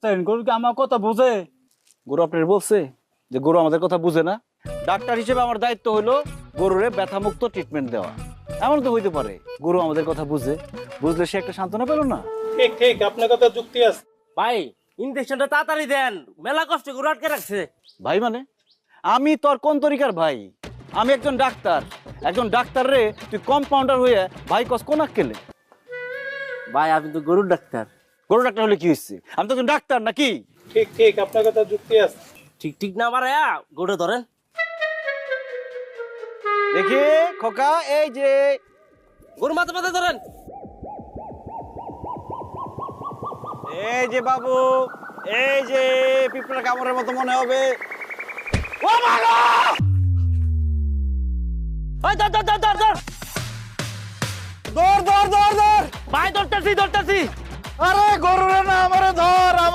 বুঝতেন, গরু কি আমার কথা বুঝে? গরু আপনার বলছে যে গরু আমাদের কথা বুঝে না? ডাক্তার হিসেবে আমার দায়িত্ব হলো গরুরে ব্যথামুক্ত ট্রিটমেন্ট দেওয়া। এমন তো হইতে পারে গরু আমাদের কথা বুঝে, বুঝলে সে একটা সান্ত্বনা পেল না। ঠিক ঠিক, আপনার কথা যুক্তি আছে। ভাই ইনজেকশনটা তাড়াতাড়ি দেন, মেলা কষ্ট করে আটকে রাখছে। ভাই মানে আমি তোর কোন তরিকার ভাই? আমি একজন ডাক্তার। একজন ডাক্তার রে তুই কম্পাউন্ডার হয়ে ভাই কস কোন আক্কেলে? ভাই আপনি তো গরুর ডাক্তার। গরু ডাক্তার হলে কি হয়েছে? আমি তো একজন ডাক্তার নাকি? ঠিক ঠিক, আপনার কথা যুক্তি আছে। ঠিক ঠিক না মারায়া গরু ধরেন। দেখি খোকা, এই যে গরু মাথা মাথা ধরেন। এই যে বাবু, এই যে পিঁপড়া কামড়ের মতো মনে হবে। ও মাগো! ওই ধর ধর ধর ধর ধর। দৌড় দৌড় দৌড় দৌড়! ভাই ধরতেছি ধরতেছি। আরে গরুরে না আমারে ধর, আমার